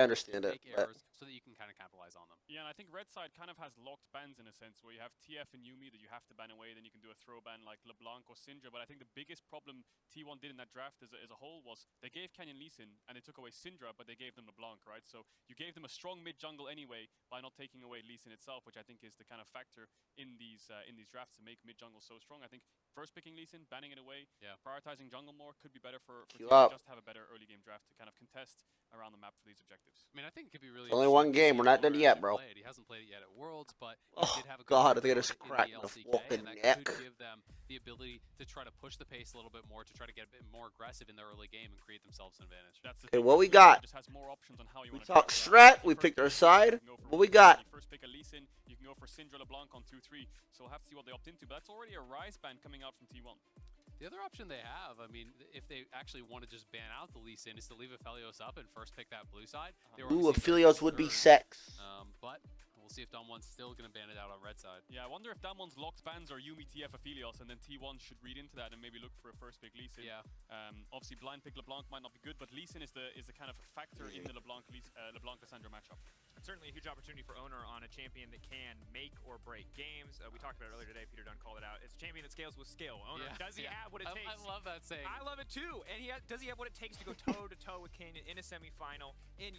I understand it. make But errors so that you can kind of capitalize on them. Yeah, and I think red side kind of has locked bans in a sense where you have TF and Yumi that you have to ban away, then you can do a throw ban like LeBlanc or Syndra. But I think the biggest problem T1 did in that draft as a whole was they gave Canyon Lee Sin and they took away Syndra, but they gave them LeBlanc, right? So you gave them a strong mid jungle anyway by not taking away Lee Sin itself, which I think is the kind of factor in these drafts to make mid jungle so strong. I think first picking Lee Sin, banning it away, Yeah. prioritizing jungle more could be better for queue T1 up. just to have a better early game draft to kind of contest around the map for these objectives. I mean, I think it could be really It's only interesting one to game. see We're if not done Owner yet, actually bro. play it. He hasn't played it yet at Worlds, but he Oh did have a good God, I run think I through just it in cracked the the LCK, fucking and that neck. could give them the ability to try to push the pace a little bit more, to try to get a bit more aggressive in the early game and create themselves an advantage. That's the Okay, thing, what where we Twitch got? just has more options on how you We want to talk draft. strat. You We first picked pick our Lee Sin, side. you can go for What we Wisdom, got? you first pick a Lee Sin, you can go for Syndra LeBlanc on 2-3. So we'll have to see what they opt into. But that's already a Rise ban coming out from T1. The other option they have, I mean, if they actually want to just ban out the Lee Sin, is to leave Aphelios up and first pick that blue side. They were Ooh, obviously very Aphelios would be concerned, sex. but we'll see if Dom1's still going to ban it out on red side. Yeah, I wonder if Damon's locked bans are Yumi TF Aphelios, and then T1 should read into that and maybe look for a first pick Lee Sin. Yeah. Obviously, blind pick LeBlanc might not be good, but Lee Sin is the kind of factor in the LeBlanc Lissandra matchup. It's certainly a huge opportunity for Owner on a champion that can make or break games. We talked about it earlier today. Peter Dunn called it out. It's a champion that scales with skill. Owner, does he have what it takes? I love that saying. I love it too. And does he have what it takes to go toe to toe with Canyon in a semifinal? And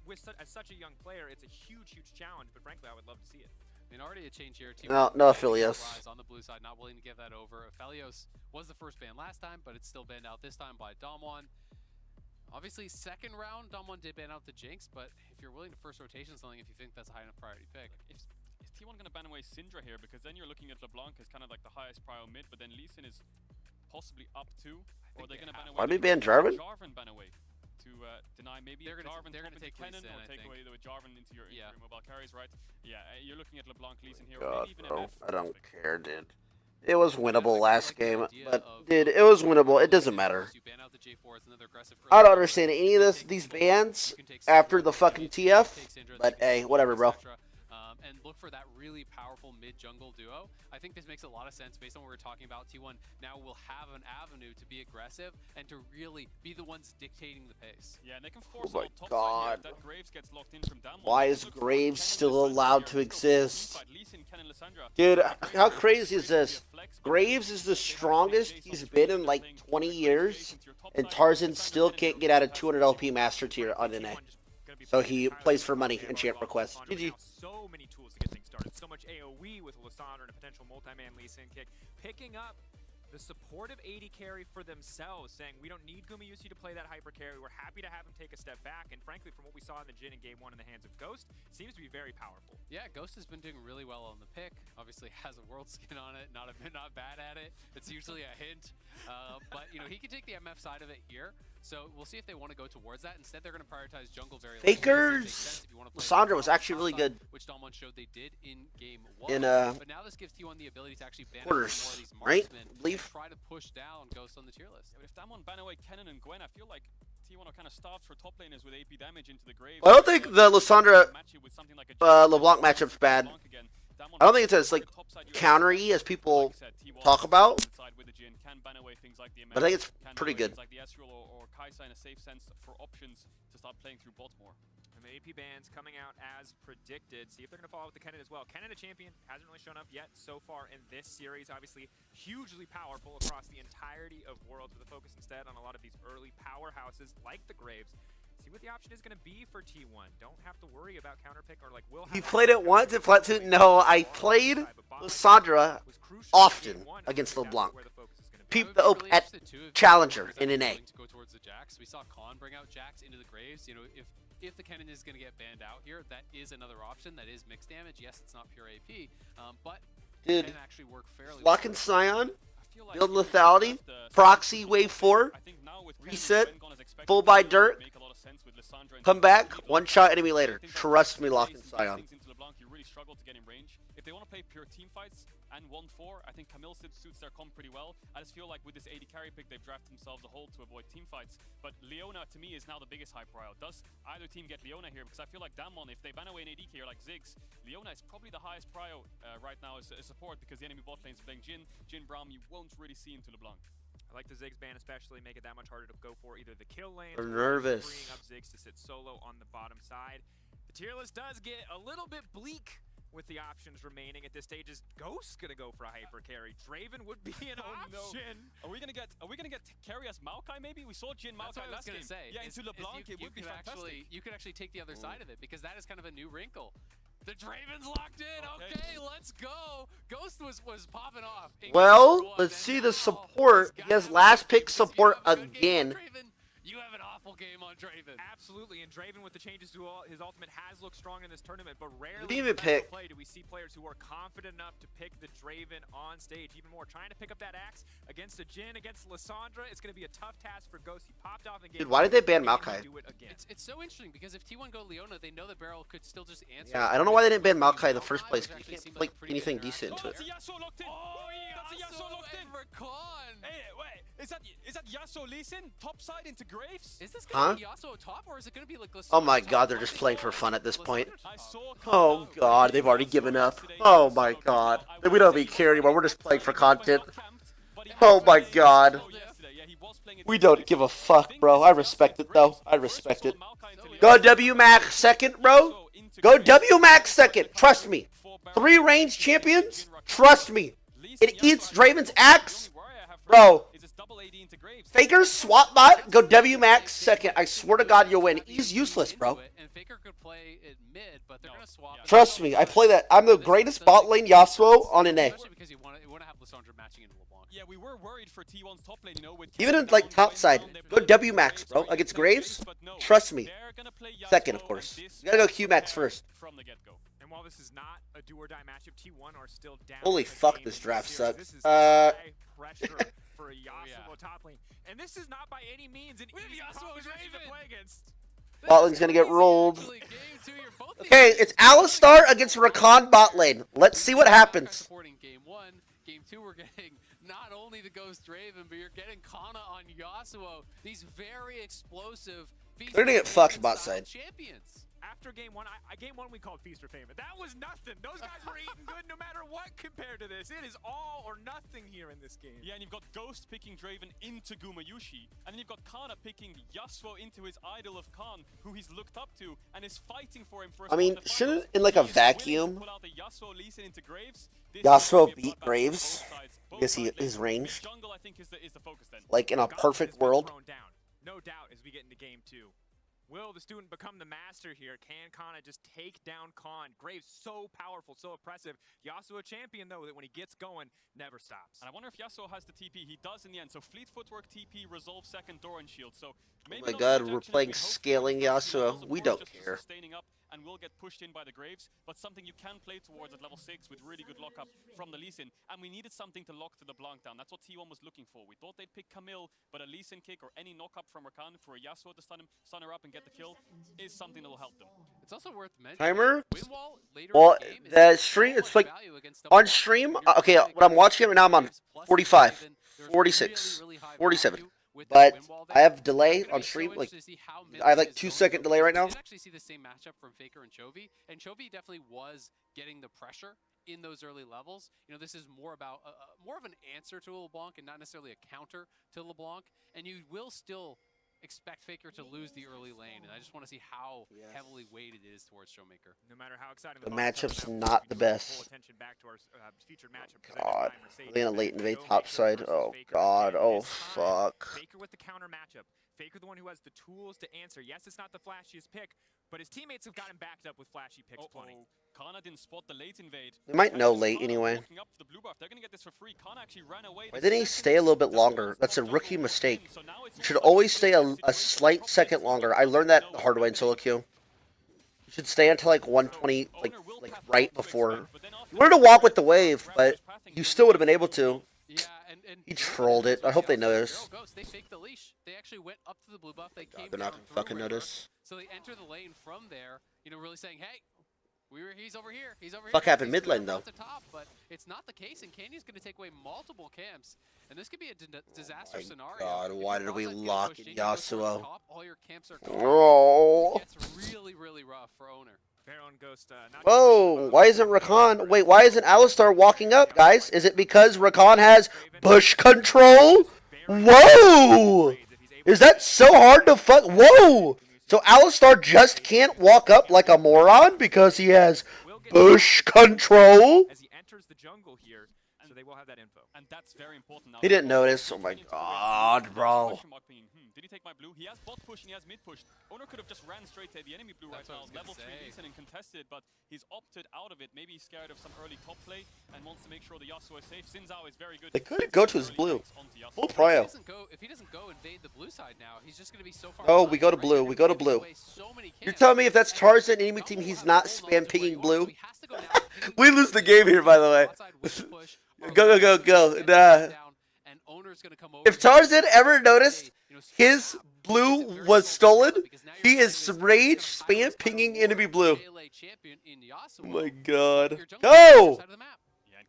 with as such a young player, it's a huge challenge. But frankly, I would love to see it. I mean, already a change here. No Aphelios. Rise on the blue side, not willing to give that over. Aphelios was the first ban last time, but it's still banned out this time by Dom1. Obviously, second round, Dom1 did ban out the Jinx, but if you're willing to first rotation something, if you think that's a high enough priority pick. Is T1 going to ban away Syndra here? Because then you're looking at LeBlanc as kind of like the highest prio mid, but then Lee Sin is possibly up too. Or are they going to ban away? Why did we ban Jarvan? Jarvan ban away to deny maybe They're Jarvan gonna take Kennen, Lee Sin, or I take think. away the Jarvan into your mobile carries, right? Yeah, you're looking at LeBlanc, Lee Sin here, or God, maybe even bro. MF. I don't care, dude. It was winnable last game, but of dude, it was winnable. It doesn't matter. You ban out the J4, it's another aggressive I early don't game. understand any of these bans You can take after Syndra, the you fucking can TF, take Syndra, but you can hey, take whatever, bro. etc. And look for that really powerful mid-jungle duo. I think this makes a lot of sense based on what we're talking about. T1 now will have an avenue to be aggressive and to really be the ones dictating the pace. Yeah, and they can force Oh my it on top God. side here. If that Graves gets locked in from Damwon. Why is Look for Graves Kennen still Lissandra allowed here. to Still playing exist? teamfight. Lee Sin, Kennen Lissandra. Dude, Graves how can crazy is be a this? flex, but Graves is the they have to take strongest Jace he's on been Twitch. in They're like playing 20 Graves years, into your top and side. Tarzan Lissandra still Kennen can't here get out of has 200 to LP Master Tier on NA. So he plays for money and chant requests. GG. So many tools to get things started. So much AoE with Lissandra and a potential multi-man Lee Sin kick. Picking up the supportive AD carry for themselves, saying we don't need Gumayusi to play that hyper carry. We're happy to have him take a step back. And frankly, from what we saw in the Jhin in game 1 in the hands of Ghost, seems to be very powerful. Yeah, Ghost has been doing really well on the pick. Obviously has a world skin on it, not bad at it. It's usually a hint. But he can take the MF side of it here. So we'll see if they want to go towards that. Instead, they're going to prioritize jungle very low. Fakers! Lissandra was actually really good. Which Dom1 showed they did in game 1. But now this gives T1 the ability to actually ban out more of quarters, these right? marksmen I believe. and try to push down Ghost on the tier list. Yeah, but if Damwon ban away Kennen and Gwen, I feel like T1 are kind of starved for top laners with AP damage into the grave. I don't think the Lissandra match it with something like a LeBlanc matchup's bad. I don't think it's as like countery as people talk about. But I think it's pretty good. Like the Ezreal or Kai'Sa in a safe sense for options to start playing through bot more. And the AP bans coming out as predicted. See if they're going to follow with the Kennen as well. Kennen, a champion, hasn't really shown up yet so far in this series. Obviously, hugely powerful across the entirety of Worlds, with a focus instead on a lot of these early powerhouses like the Graves. See what the option is going to be for T1. Don't have to worry about counterpick or like will. He played it once at Flat 2. No, I played Lissandra often against LeBlanc. Peep the Oak at Challenger in NA. To go towards the Jax. We saw Khan bring out Jax into the Graves. If the Kennen is going to get banned out here, that is another option. That is mixed damage. Yes, it's not pure AP, but dude, can actually work fairly well. Lock and Scion, build lethality, proxy wave 4, reset, full buy dirt, come back, one shot enemy later. Trust me, Lock and Scion. You really struggle to get in range. If they want to play pure team fights and 1-4, I think Camille suits their comp pretty well. I just feel like with this AD carry pick, they've drafted themselves a hole to avoid team fights. But Leona, to me, is now the biggest high prio. Does either team get Leona here? Because I feel like Damwon, if they ban away an AD carry like Ziggs, Leona is probably the highest prio right now as support, because the enemy bot lanes are playing Jhin, Braum, you won't really see into LeBlanc. I like the Ziggs ban especially, make it that much harder to go for either the kill lanes They're or nervous. freeing up Ziggs to sit solo on the bottom side. The tier list does get a little bit bleak with the options remaining at this stage. Is Ghost gonna go for a hyper carry? Draven would be an option. Are we gonna get carry as Maokai maybe? We saw Jin That's Maokai what I was last gonna game. say. Yeah, into LeBlanc it would be fantastic. You could actually take the other side of it, because that is kind of a new wrinkle. The Draven's locked in. Okay, let's go. Ghost was popping off. Well, let's see the support. He has last pick support again. You have an awful game on Draven. Absolutely, and Draven with the changes to his ultimate has looked strong in this tournament, but rarely Didn't even pick. play do we see players who are confident enough to pick the Draven on stage. Even more, trying to pick up that axe against a Jhin, against Lissandra, it's going to be a tough task for Ghost. He popped off again. Dude, why did they ban Maokai? It's so interesting, because if T1 go Leona, they know that Barrel could still just answer. Yeah, I don't know why they didn't ban Maokai in the first place. You can't play anything decent into it. That's a Yasuo locked in. Oh, That's a Yasuo locked in. Rakan. Hey, wait, is that Yasuo Lee Sin top side into Graves? Is this Huh? gonna be Yasuo top, or is it gonna be like Oh my god, they're just playing for fun at this point. I saw Oh god, they've already given up. Oh my god. We don't even care anymore, we're just playing for content. Oh my god. We don't give a fuck, bro. I respect it though. I respect it. Go WMAX second, bro. Go WMAX second. Trust me. 3 range champions? Trust me. It eats Draven's axe. Bro. Faker's swap bot, go WMAX second. I swear to god you'll win. He's useless, bro. And Faker could play it mid, but they're gonna swap. Trust me, I play that. I'm the greatest bot lane Yasuo on an A. Especially because you want to have Lissandra matching into LeBlanc. Yeah, we were worried for T1's top lane, you know, with Even in like top side, go WMAX, bro. Against Graves, trust me. Second, of course. You gotta go QMAX first. From the get-go. And while this is not a do or die matchup, T1 are still down. Holy in the fuck, game this in draft series. sucks. This is high pressure for a Yasuo top lane. And this is not by any means an easy competition to play against. Bot lane's gonna get rolled. Okay, it's Alistar against Rakan bot lane. Let's see what happens. Supporting game 1, game 2 we're getting not only the Ghost Draven, but you're getting Kana on Yasuo. These very explosive. They're gonna get fucked bot side. Champions. After game 1, game 1 we called Feast or Famine. That was nothing. Those guys were eating good no matter what compared to this. It is all or nothing here in this game. Yeah, and you've got Ghost picking Draven into Gumayushi, and then you've got Kana picking Yasuo into his idol of Khan, who he's looked up to, and is fighting for him for I mean, shouldn't in like a vacuum, Yasuo beat Graves because he is ranged? Like in a perfect world. No doubt as we get into game 2. Will the student become the master here? Can Kana just take down Khan? Graves so powerful, so oppressive. Yasuo a champion though that when he gets going, never stops. And I wonder if Yasuo has the TP. He does in the end. So Fleet Footwork TP, Resolve second, Doran Shield. So maybe Oh my god, we're playing scaling Yasuo. We don't care. Sustaining up and will get pushed in by the Graves, but something you can play towards at level 6 with really good lockup from the Lee Sin. And we needed something to lock to the Blanc down. That's what T1 was looking for. We thought they'd pick Camille, but a Lee Sin kick or any knock-up from Rakan for a Yasuo to stun her up and get the kill is something that will help them. It's also worth mentioning. Timer? Later Well, in the game the is stream, it's so like much value against on double stream. You're Okay, getting when I'm watching it right now, I'm on plus 45, Draven. There's 46, really high 47. value with that But win wall I there. have delay It's gonna on be so stream. Like interesting to see how I have Midlane like is 2 going second to delay right We now. did actually see the same matchup from Faker and Chovy definitely was getting the pressure in those early levels. You know, this is more about more of an answer to LeBlanc and not necessarily a counter to LeBlanc. And you will still expect Faker to lose the early lane, and I just want to see how heavily weighted it is towards Showmaker. No matter how exciting The box matchup's comes out, not we the do pull best. attention back to our featured matchup. God, Mercedes are they gonna late invade Showmaker top side? versus Oh Faker. god, oh This time, fuck. Faker with the counter matchup. Faker the one who has the tools to answer. Yes, it's not the flashiest pick, but his teammates have got him backed up with flashy picks plenty. Kana didn't spot the late invade. They might know And late Kana anyway. walking up to the blue buff. They're gonna get this for free. Kana actually ran away. Why The didn't he second stay a little bit double longer? That's a double rookie double mistake. in. So now it's You should almost like always the stay situation a slight top second lane longer. team I learned that knows the hard way in what solo to do. queue. You should stay until like 120, like Owner will path right out to before. expect, but then after You wanted to that, walk with the wave, Graves but was pathing, you he still was would have been able to. Yeah, and He trolled it. I hope they notice. Ghost, they faked the leash. They actually went up to the blue buff. They came They're not down gonna through fucking River. notice. So they enter the lane from there, you know, really saying, hey, he's over here. He's over here. Fuck happened He's mid lane, going though. up to top, but it's not the case, and Candy's going to take away multiple camps. And this could be a disaster My scenario. God, If why your did we frontside's getting lock pushed in you go towards the Yasuo? top, all your camps are gone. Oh. It gets really, really rough for Owner. Baron Ghost, not Whoa, why isn't Rakan? Wait, why isn't Alistar walking up, guys? Is it because Rakan has bush control? Whoa! Is that so hard to fuck? Whoa! So Alistar just can't walk up like a moron because he has bush control? As he enters the jungle here, so they will have that info. And that's very important now. He didn't notice. Oh my god, bro. Did he take my blue? He has bot push and he has mid push. Owner could have just ran straight to the enemy blue right now. Level 3 decent and contested, but he's opted out of it. Maybe he's scared of some early top play and wants to make sure the Yasuo is safe. Sin Zhao is very good. They could go to his blue. Full prio. If he doesn't go invade the blue side now, he's just going to be so far. Oh, we go to blue. We go to blue. You're telling me if that's Tarzan enemy team, he's not spam pinging blue? We lose the game here, by the way. Go, go, go, go. Nah. If Tarzan ever noticed his blue was stolen, he is rage spam pinging enemy blue. Oh my god. Go!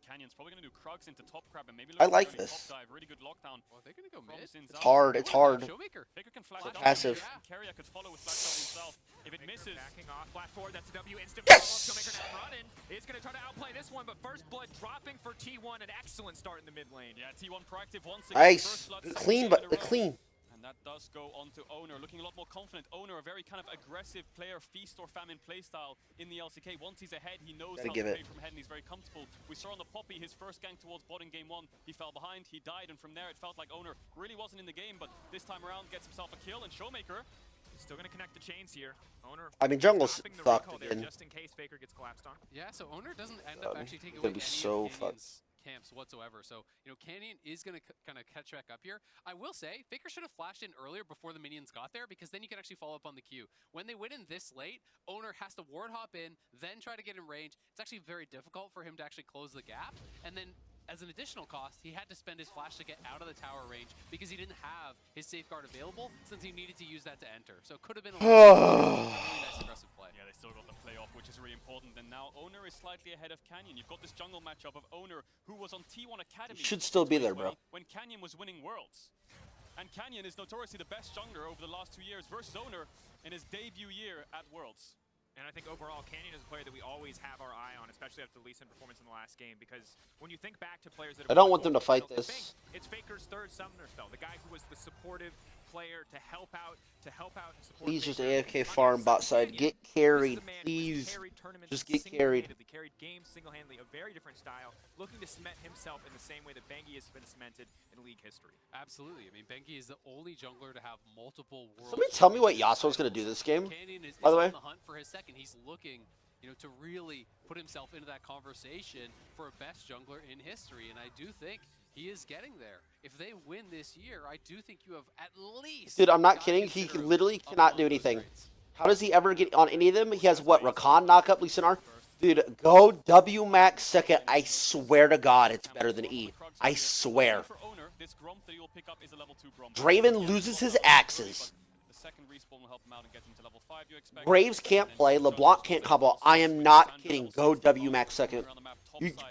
Canyon's probably going to do Krugs into top crab and maybe I like this. Top dive. Really good lockdown. They're going to go mid. It's hard. It's hard. Faker can flash down. Passive. Carrier could follow with flash down himself. If it misses, Backing off, flat forward, that's a W, instant yes! Showmaker now running. He's going to try to outplay this one, but first blood dropping for T1, an excellent start in the mid lane. Yeah, T1 proactive once again. Nice. Clean, but clean. And that does go on to Owner, looking a lot more confident. Owner, a very kind of aggressive player, feast or famine playstyle in the LCK. Once he's ahead, he knows how to play from ahead and he's very comfortable. We saw on the Poppy, his first gank towards bot in game 1. He fell behind, he died, and from there it felt like Owner really wasn't in the game, but this time around gets himself a kill, and Showmaker still going to connect the chains here. Owner, I mean, jungle's fucked again. Just in case Faker gets collapsed on. Yeah, so Owner doesn't end up actually taking gonna away be any so of Canyon's camps whatsoever. So, you know, Canyon is going to kind of catch back up here. I will say, Faker should have flashed in earlier before the minions got there, because then you can actually follow up on the queue. When they went in this late, Owner has to ward hop in, then try to get in range. It's actually very difficult for him to actually close the gap. And then, as an additional cost, he had to spend his flash to get out of the tower range because he didn't have his safeguard available since he needed to use that to enter. So it could have been a really nice aggressive play. yeah, they still got the playoff, which is really important. And now Owner is slightly ahead of Canyon. You've got this jungle matchup of Owner, who was on T1 Academy. Should still be there, bro. When Canyon was winning Worlds. And Canyon is notoriously the best jungler over the last 2 years versus Owner in his debut year at Worlds. And I think overall, Canyon is a player that we always have our eye on, especially after the Lee Sin performance in the last game, because when you think back to players that I don't want them to fight this. It's Faker's third summoner spell, the guy who was the supportive player to help out and support. Please just AFK farm bot side. Get carried, please. Just get carried. He carried games single-handedly, a very different style, looking to cement himself in the same way that Bengi has been cemented in league history. Absolutely. I mean, Bengi is the only jungler to have multiple world. Somebody tell me what Yasuo's gonna do this game. Canyon is by the way, on the hunt for his second. He's looking, you know, to really put himself into that conversation for a best jungler in history, and I do think he is getting there. If they win this year, I do think you have at least. Dude, I'm not kidding. He literally cannot do anything. How does he ever get on any of them? He has what? Rakan knock up Lee Sin. Dude, go W max second. I swear to God, it's better than E. I swear. Draven loses his axes. Graves can't play. LeBlanc can't combo. I am not kidding. Go W max second.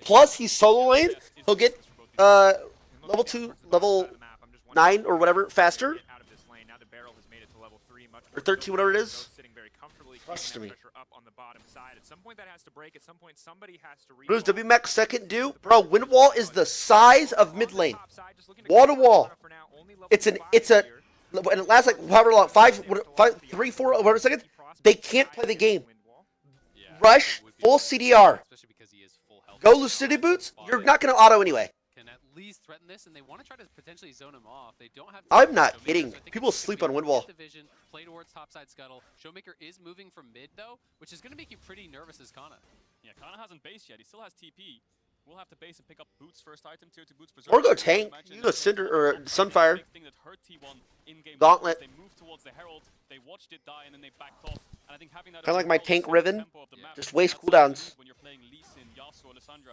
Plus, he's solo lane. He'll get level 2, level 9 or whatever faster. Or 13, whatever it is. Trust me. What does W max second do? Bro, wind wall is the size of mid lane. Wall to wall. It's a and it lasts like however long, 3, 4, whatever seconds. They can't play the game. Rush, full CDR. Go Lucidity Boots. You're not gonna auto anyway. Can at least threaten this, and they want to try to potentially zone him off. They don't have. I'm not kidding. People sleep on wind wall. Division, play towards topside scuttle. Showmaker is moving from mid though, which is going to make you pretty nervous as Kana. Yeah, Kana hasn't based yet. He still has TP. We'll have to base and pick up Boots first item, tier 2 Boots. Or go tank. You go Cinder or Sunfire. Gauntlet. They moved towards the Herald. They watched it die and then they backed off. And I think having that kind of like my tank Riven. Just waste cooldowns.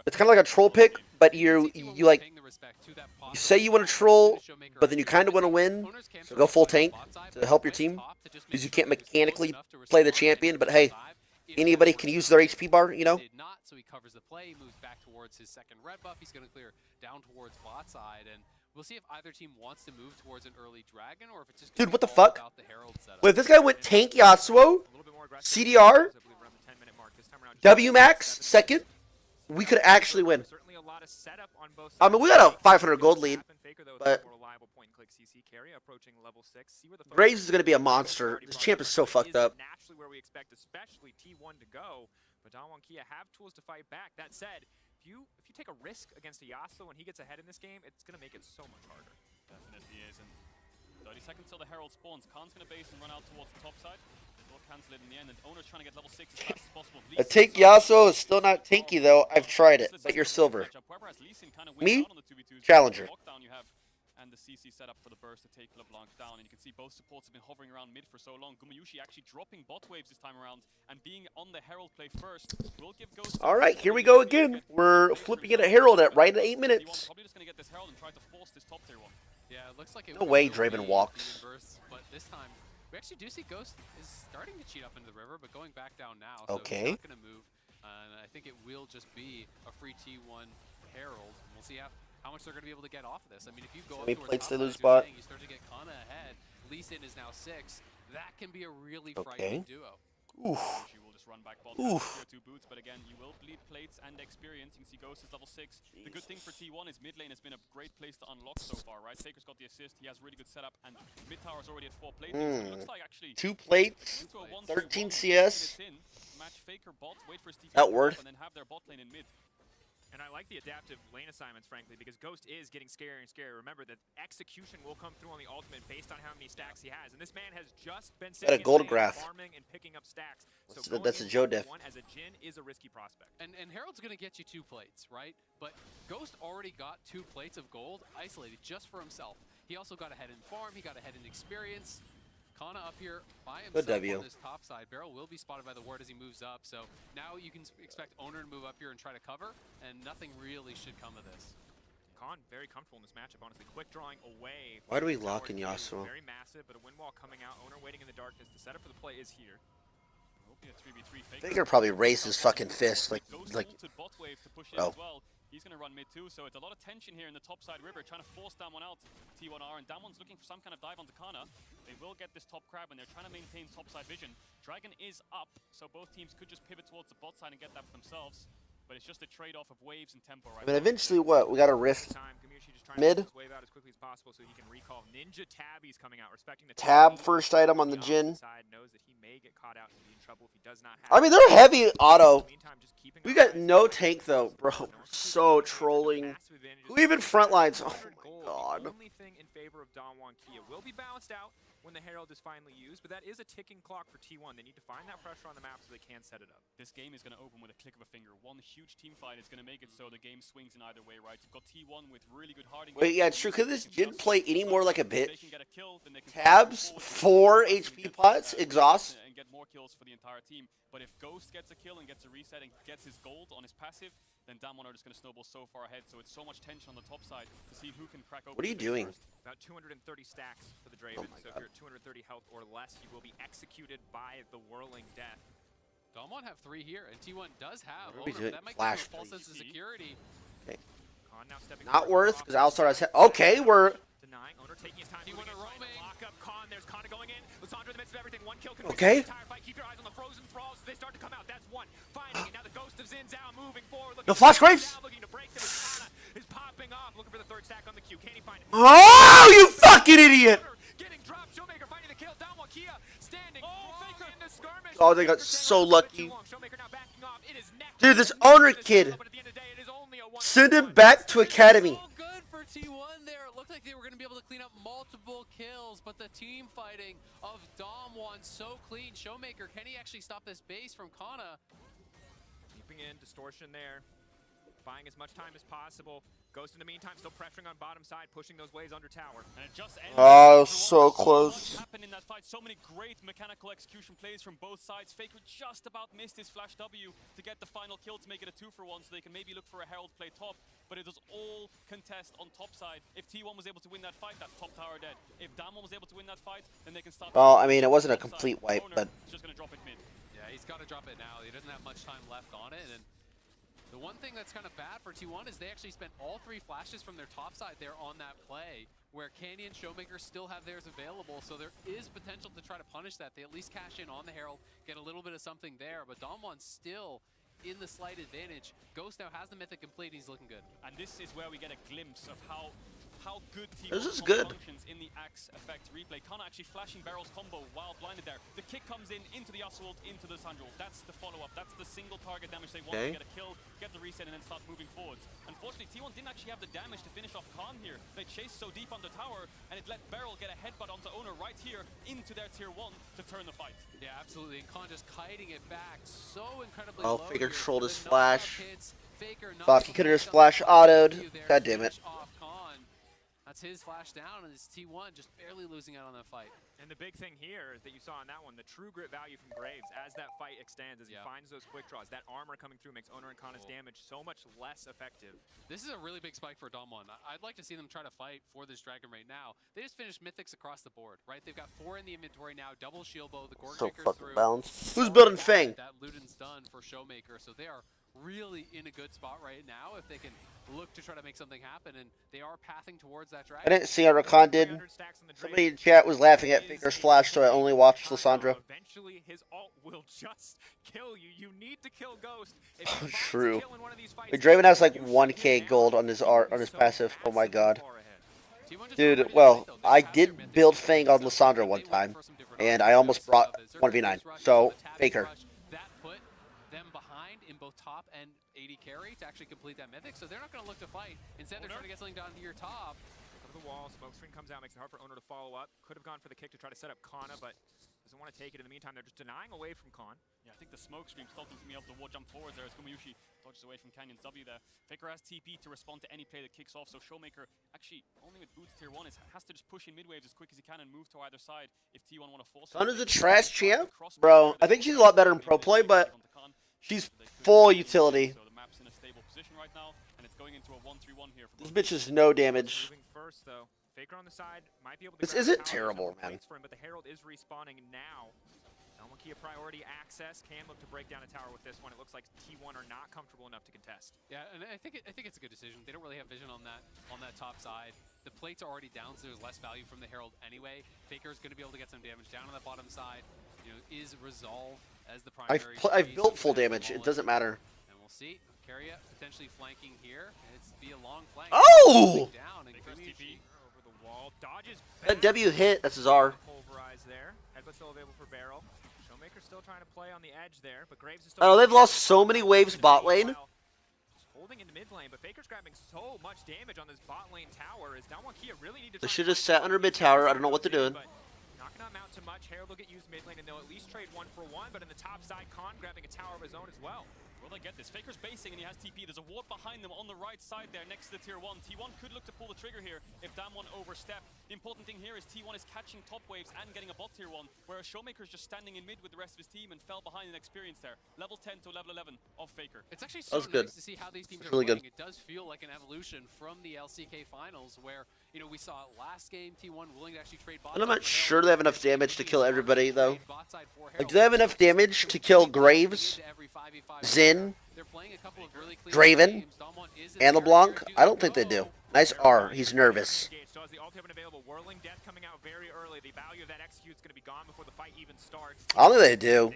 It's kind of like a troll pick, but you like you say you want to troll, but then you kind of want to win. So go full tank to help your team because you can't mechanically play the champion. But hey, anybody can use their HP bar, you know. So he covers the play, he moves back towards his second red buff. He's going to clear down towards bot side, and we'll see if either team wants to move towards an early dragon or if it's just. Dude, what the fuck? The Herald setup. Wait, if this guy went tank Yasuo, CDR, W max second, we could actually win. I mean, we got a 500 gold lead, but click CC carry approaching level 6. See where the Graves is going to be a monster. This champ is so fucked up. Naturally where we expect, especially T1 to go, but Damwon Kia have tools to fight back. That said, if you take a risk against a Yasuo when he gets ahead in this game, it's going to make it so much harder. Definitely is. And 30 seconds till the Herald spawns. Khan's going to base and run out towards the top side. Will cancel it in the end, and Owner's trying to get level 6 as fast as possible. A take Yasuo is still not tanky though. I've tried it, but you're silver. Me? Challenger. You have and the CC set up for the burst to take LeBlanc down, and you can see both supports have been hovering around mid for so long. Gumayushi actually dropping bot waves this time around and being on the Herald play first will give Ghost. All right, here we go again. We're flipping it at Herald at right at 8 minutes. Probably just going to get this Herald and try to force this top tier one. Yeah, it looks like it No way Draven walks. But this time, we actually do see Ghost is starting to cheat up into the river, but going back down now. So okay. He's not going to move, and I think it will just be a free T1 Herald. We'll see how much they're going to be able to get off of this. I mean, if you go up to plates they top, lose spot. You start to get Kana ahead. Lee Sin is now 6. That can be a really frightening duo. Oof. She will just run back ball Oof. 2 boots, but again, you will bleed plates and experience. You can see Ghost is level 6. Jesus. The good thing for T1 is mid lane has been a great place to unlock so far, right? Taker's got the assist, he has really good setup, and mid tower's already at 4 plates. So it looks like actually 2 plates, 13 CS. Match Faker bot, wait for his TP that word. and then have their bot lane in mid. And I like the adaptive lane assignments, frankly, because Ghost is getting scarier and scarier. Remember that execution will come through on the ultimate based on how many stacks he has. And this man has just been sitting a gold in graph. farming and picking up stacks. So that's a Joe Def. As a Jhin is a risky prospect. And Herald's going to get you 2 plates, right? But Ghost already got 2 plates of gold isolated just for himself. He also got ahead in farm, he got ahead in experience. Kana up here by himself on this top side. Barrel will be spotted by the ward as he moves up, so now you can expect Owner to move up here and try to cover, and nothing really should come of this. Khan very comfortable in this matchup, honestly. Quick drawing away. Why do we lock in Yasuo? Very massive, but a wind wall coming out. Owner waiting in the darkness. The setup for the play is here. Faker probably raised his fucking fist like bot wave to push in as well. He's going to run mid too, so it's a lot of tension here in the top side river, trying to force Damwon out. T1R, and Damwon's looking for some kind of dive onto Kana. They will get this top crab, and they're trying to maintain top side vision. Dragon is up, so both teams could just pivot towards the bot side and get that for themselves. But it's just a trade-off of waves and tempo, right? I mean, eventually, what? We got a rift mid. Wave out as quickly as possible so he can recall. Ninja Tabby's coming out, respecting the Tab first item on the Jhin. Knows that he may get caught out and be in trouble if he does not have. I mean, they're heavy auto. We got no tank though, bro. We're so trolling. Who even frontlines? Oh my god. The only thing in favor of Damwon Kia will be balanced out when the Herald is finally used, but that is a ticking clock for T1. They need to find that pressure on the map so they can set it up. This game is going to open with a click of a finger. One huge team fight is going to make it so the game swings in either way, right? You've got T1 with really good harding. Wait, yeah, it's true. Could this Jhin play any more like a bitch? Tabs, 4 HP pots, exhaust. And get more kills for the entire team. But if Ghost gets a kill and gets a reset and gets his gold on his passive, then Damwon are just going to snowball so far ahead. So it's so much tension on the top side to see who can crack open. What are you doing? About 230 stacks for the Draven. So if you're at 230 health or less, you will be executed by the Whirling Death. Damwon have 3 here, and T1 does have Owner, Owner, but that might give him a false sense of security. Okay. Now not worth, because Alistar has okay, we're denying. Owner taking his time. T1 are roaming. Lock up Khan. There's Khan going in. Lissandra in the midst of everything. 1 kill. Okay. Keep your eyes on the frozen thralls. They start to come out. That's 1. Finding it. Now the Ghost of Xin Zhao moving forward. No flash Graves. Looking to break them. Kana is popping off. Looking for the 3rd stack on the queue. Can he find it? Oh, you fucking idiot! Getting dropped. Showmaker finding the kill. Damwon Kia standing. Faker in the skirmish. Oh, they got so lucky. Showmaker now backing off. It is Dude, this Owner kid. Send him back to Academy. So good for T1 there. It looked like they were going to be able to clean up multiple kills, but the team fighting of Damwon so clean. Showmaker, can he actually stop this base from Kana? Keeping in distortion there. Buying as much time as possible. Ghost in the meantime still pressuring on bottom side, pushing those waves under tower. And it just ended. Oh, so close. What happened in that fight? So many great mechanical execution plays from both sides. Faker just about missed his flash W to get the final kill to make it a 2-for-1, so they can maybe look for a Herald play top. But it was all contest on top side. If T1 was able to win that fight, that's top tower dead. If Damwon was able to win that fight, then they can start. Well, I mean, it wasn't a complete wipe, but just gonna drop it mid. Yeah, he's got to drop it now. He doesn't have much time left on it, and the one thing that's kind of bad for T1 is they actually spent all 3 flashes from their top side there on that play, where Canyon, Showmaker still have theirs available, so there is potential to try to punish that. They at least cash in on the Herald, get a little bit of something there, but Damwon's still in the slight advantage. Ghost now has the mythic complete, he's looking good. And this is where we get a glimpse of how how good This is T1 good. functions in the axe effect replay. Kana actually flashing Barrel's combo while blinded there. The kick comes in into the Oswald, into the Sandro. That's the follow-up. That's the single target damage they want to get a kill, get the reset, and then start moving forwards. Unfortunately, T1 didn't actually have the damage to finish off Khan here. They chased so deep on the tower, and it let Barrel get a headbutt onto Owner right here into their tier 1 to turn the fight. Yeah, absolutely. And Khan just kiting it back so incredibly Oh, low Faker here. trolled his The flash. knockout hits, Faker Fuck, he knocks could have just him flash down. auto'd. There God to damn it. finish off Khan. That's his flash down, and it's T1 just barely losing out on that fight. And the big thing here is that you saw in that one, the true grit value from Graves as that fight extends, as he finds those quick draws. That armor coming through makes Owner and Kana's damage so much less effective. This is a really big spike for Dom1. I'd like to see them try to fight for this Dragon right now. They just finished Mythics across the board, right? They've got 4 in the inventory now, double shield bow, the Gorgon So Breaker's fucking through. balanced. Who's building Fang? That Luden's done for Showmaker, so they are really in a good spot right now if they can look to try to make something happen, and they are pathing towards that Dragon. I didn't see how Rakan did. Somebody in chat was laughing at Faker's flash, so I only watched Lissandra. Eventually, his ult will just kill you. You need to kill Ghost. True. Draven has like 1k gold on his passive. Oh my god. Dude, well, I did build Fang on Lissandra one time, and I almost brought 1v9. So, Faker. That put them behind in both top and AD carry to actually complete that Mythic, so they're not going to look to fight. Instead, they're trying to get something down to your top. Go to the wall, smoke screen comes out, makes it hard for Owner to follow up. Could have gone for the kick to try to set up Kana, but doesn't want to take it. In the meantime, they're just denying away from Khan. Yeah, I think the smoke screen stopped him from being able to jump forwards there as Gumayushi dodges away from Canyon's W there. Faker has TP to respond to any play that kicks off, so Showmaker actually, only with boots tier 1, has to just push in mid-waves as quick as he can and move to either side if T1 want to force it. Sun is a trash champ? Bro, I think she's a lot better in pro play, but she's full utility. So the map's in a stable position right now, and it's going into a 1-3-1 here. This bitch is no damage. Moving first, though. Faker on the side might be able to. This isn't terrible, man. For him, but the Herald is respawning now. Kia priority access can look to break down a tower with this one. It looks like T1 are not comfortable enough to contest. Yeah, and I think it's a good decision. They don't really have vision on that top side. The plates are already down, so there's less value from the Herald anyway. Faker's going to be able to get some damage down on the bottom side. You know, is Resolve as the primary. I've built full damage. It doesn't matter. And we'll see. Carrier potentially flanking here. It's be a long flank. Oh! Down and TP over the wall. Dodges. That W hit. That's his R. Pulverized there. Headbutt still available for Barrel. Showmaker still trying to play on the edge there, but Graves is still. Oh, they've lost so many waves bot lane. Holding into mid lane, but Faker's grabbing so much damage on this bot lane tower. Is down one Kia really need to. They should have sat under mid tower. I don't know what they're doing. Not gonna amount to much. Herald will get used mid lane, and they'll at least trade 1-for-1. But in the top side, Khan grabbing a tower of his own as well. Will they get this? Faker's basing and he has TP. There's a ward behind them on the right side there next to the tier 1. T1 could look to pull the trigger here if Damwon overstep. The important thing here is T1 is catching top waves and getting a bot tier 1, whereas Showmaker's just standing in mid with the rest of his team and fell behind in experience there. Level 10 to level 11 of Faker. It's actually so nice to see how these teams are really playing. good. It does feel like an evolution from the LCK finals where, you know, we saw last game T1 willing to actually trade bot. And I'm not sure they have enough damage to kill everybody, though. Like, do they have enough damage to kill Graves, Xin, Draven, and LeBlanc? I don't think they do. Nice R. He's nervous. I don't think they do.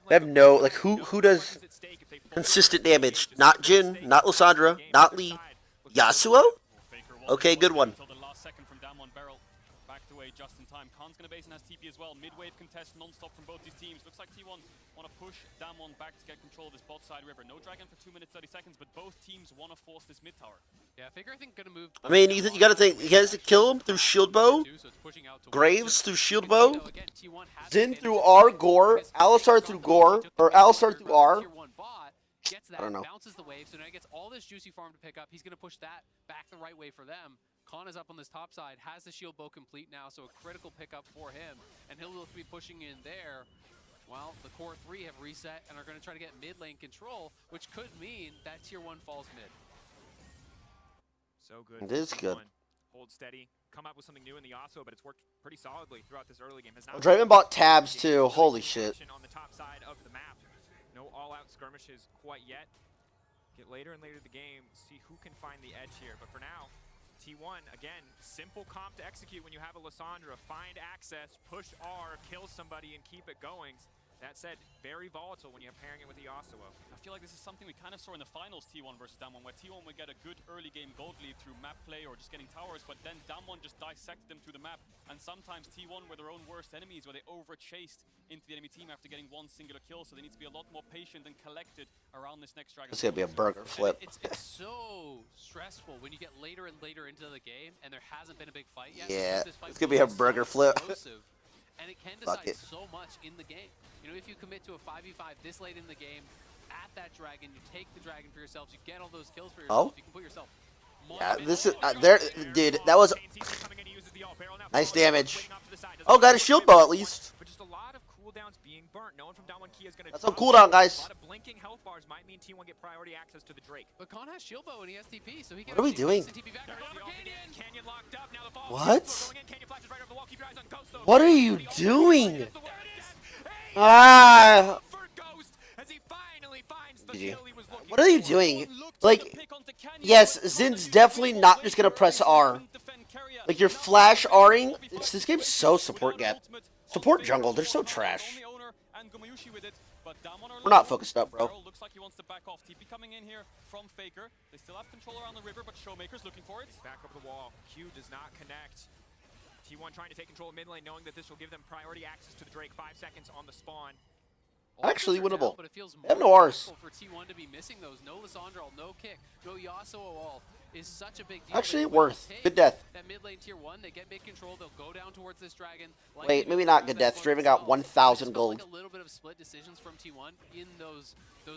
They have no, like, who does consistent damage? Not Jin, not Lissandra, not Lee. Yasuo? Okay, good one. Just in time. Khan's gonna base and has TP as well. Mid-wave contest non-stop from both these teams. Looks like T1 want to push Damwon back to get control of this bot side river. No dragon for 2 minutes 30 seconds, but both teams want to force this mid tower. Yeah, Faker I think gonna move. I mean, you gotta think, he has to kill him through shield bow, Graves through shield bow, Xin through R, Gore, Alistar through Gore, or Alistar through R. Gets that, I don't know. bounces the wave, so now he gets all this juicy farm to pick up. He's going to push that back the right way for them. Khan is up on this top side, has the shield bow complete now, so a critical pickup for him. And he'll be pushing in there. Well, the core 3 have reset and are going to try to get mid lane control, which could mean that tier 1 falls mid. So good. It is good. Hold steady. Come up with something new in the Osso, but it's worked pretty solidly throughout this early game. Draven bought tabs too. Holy shit. On the top side of the map. No all-out skirmishes quite yet. Get later and later in the game, see who can find the edge here. But for now, T1, again, simple comp to execute when you have a Lissandra. Find access, push R, kill somebody, and keep it going. That said, very volatile when you're pairing it with the Yasuo. I feel like this is something we kind of saw in the finals, T1 versus Damwon, where T1 would get a good early game gold lead through map play or just getting towers, but then Damwon just dissected them through the map. And sometimes T1 were their own worst enemies, where they over-chased into the enemy team after getting one singular kill, so they need to be a lot more patient and collected around this next dragon. It's gonna be a burger flip. It's so stressful when you get later and later into the game and there hasn't been a big fight yet. Yeah, This fight it's gonna be a so burger flip. explosive, and it can Fuck decide it. so much in the game. You know, if you commit to a 5v5 this late in the game, at that dragon, you take the dragon for yourselves, you get all those kills for yourself, you can put yourself Yeah, this is there, dude. That was nice damage. Oh, got a shield bow at least. But just a lot of cooldowns being burnt. No one from Down 1 Key is going to. That's on cooldown, guys. A lot of blinking health bars might mean T1 get priority access to the Drake. But Khan has shield bow and he has TP, so he can. What are we doing? Canyon locked up. Now the fall What? going in. Canyon flashes right over the wall. Keep your eyes on Ghost, though. What are you doing? Ah. For Ghost as he finally finds the GG. kill he was looking What are you for. doing? Like, yes, Zin's definitely not just gonna press R. Like, you're flash R'ing. This game's so support gap. Support jungle, they're so trash. We're not focused up, bro. Looks like he wants to back off. TP coming in here from Faker. They still have control around the river, but Showmaker's looking for it. Back over the wall. Q does not connect. T1 trying to take control of mid lane, knowing that this will give them priority access to the Drake. 5 seconds on the spawn. Actually winnable. But it feels They have no Rs. for T1 to be missing those. No Lissandra, no kick, no Yasuo all is such a big deal. Actually, But when worth. they take Good death. That mid lane tier 1, they get mid control, they'll go down towards this dragon. Wait, maybe not good death. Draven got 1,000 gold. Like a little bit of split decisions from T1 in those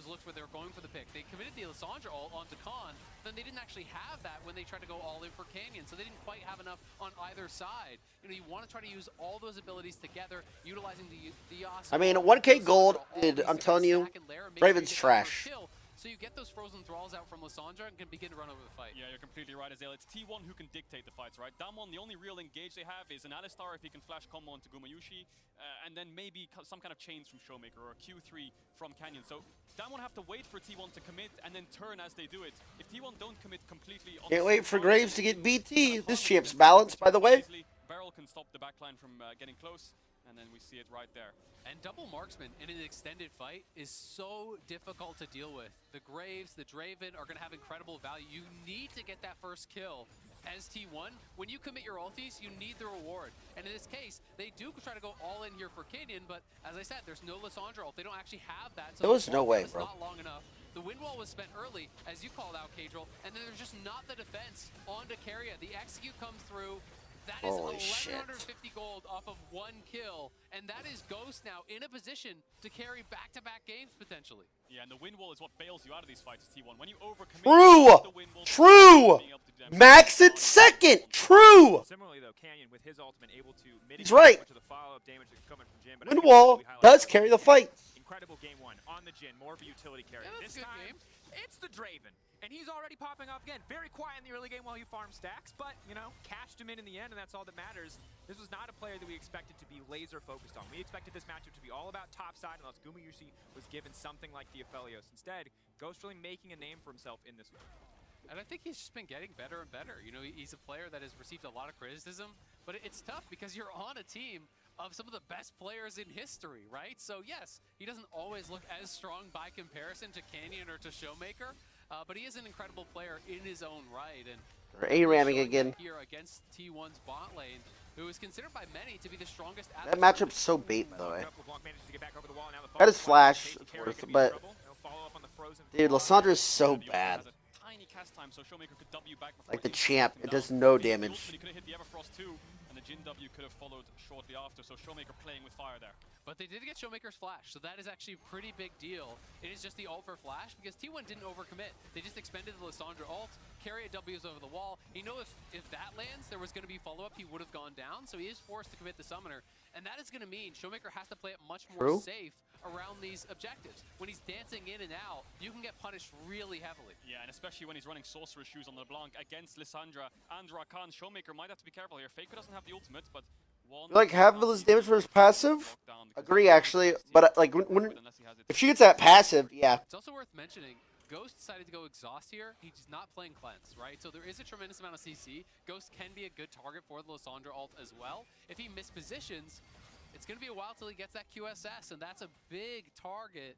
looks where they were going for the pick. They committed the Lissandra ult onto Khan, then they didn't actually have that when they tried to go all in for Canyon, so they didn't quite have enough on either side. You know, you want to try to use all those abilities together, utilizing the Yasuo. I mean, 1K gold, dude, I'm telling you, Draven's trash. So you get those frozen thralls out from Lissandra and can begin to run over the fight. Yeah, you're completely right, Azale. It's T1 who can dictate the fights, right? Damwon, the only real engage they have is an Alistar if he can flash combo onto Gumayushi, and then maybe some kind of chains from Showmaker or a Q3 from Canyon. So Damwon have to wait for T1 to commit and then turn as they do it. If T1 don't commit completely on Can't wait for Graves to get BT. This champ's balanced, by the way. Beryl can stop the backline from getting close, and then we see it right there. And double marksman in an extended fight is so difficult to deal with. The Graves, the Draven are going to have incredible value. You need to get that first kill as T1. When you commit your ultis, you need the reward. And in this case, they do try to go all in here for Canyon, but as I said, there's no Lissandra ult. They don't actually have that. So there was no way, it's bro. not long enough. The wind wall was spent early, as you called out, Kadril, and then there's just not the defense onto Keria. The execute comes through. That is Holy shit. 1,150 gold off of 1 kill, and that is Ghost now in a position to carry back-to-back games potentially. Yeah, and the wind wall is what bails you out of these fights, T1. When you overcommit, True! the wind wall, True! being able to Max at second! True! Similarly, though, Canyon with his ultimate able to mitigate He's right. much of the follow-up damage that's coming from Jin. But Wind wall does carry the fight. Incredible game 1 on the Jin, more of a utility carry. Yeah, that's this a good time, game. it's the Draven. And he's already popping off again. Very quiet in the early game while you farm stacks, but, you know, cashed him in the end, and that's all that matters. This was not a player that we expected to be laser focused on. We expected this matchup to be all about top side, unless Gumayushi was given something like the Aphelios. Instead, Ghost really making a name for himself in this one. And I think he's just been getting better and better. You know, he's a player that has received a lot of criticism, but it's tough because you're on a team of some of the best players in history, right? So yes, he doesn't always look as strong by comparison to Canyon or to Showmaker, but he is an incredible player in his own right. And Or A-ramming showing again. that here against T1's bot lane, who is considered by many to be the strongest at That matchup's so bait, though. That That is flash, it's worth, but dude, Lysandra is so bad. tiny cast time, so Showmaker could W back before Like the T1 champ, took him it does down. no He damage. ultimately could have hit the Everfrost too, and the Jin W could have followed shortly after, so Showmaker playing with fire there. But they did get Showmaker's flash, so that is actually a pretty big deal. It is just the ult for flash, because T1 didn't overcommit. They just expended the Lissandra ult, carry a W's over the wall. You know, if that lands, there was going to be follow-up, he would have gone down, so he is forced to commit the Summoner. And that is going to mean Showmaker has to play it much more safe around these objectives. When he's dancing in and out, you can get punished really heavily. Yeah, and especially when he's running Sorcerer's Shoes on LeBlanc against Lissandra and Rakan. Showmaker might have to be careful here. Faker doesn't have the ultimate, but Like half of his damage for his passive? Agree, actually, but like if she gets that passive, yeah. It's also worth mentioning, Ghost decided to go exhaust here. He's not playing cleanse, right? So there is a tremendous amount of CC. Ghost can be a good target for the Lissandra ult as well. If he mispositions, it's going to be a while till he gets that QSS, and that's a big target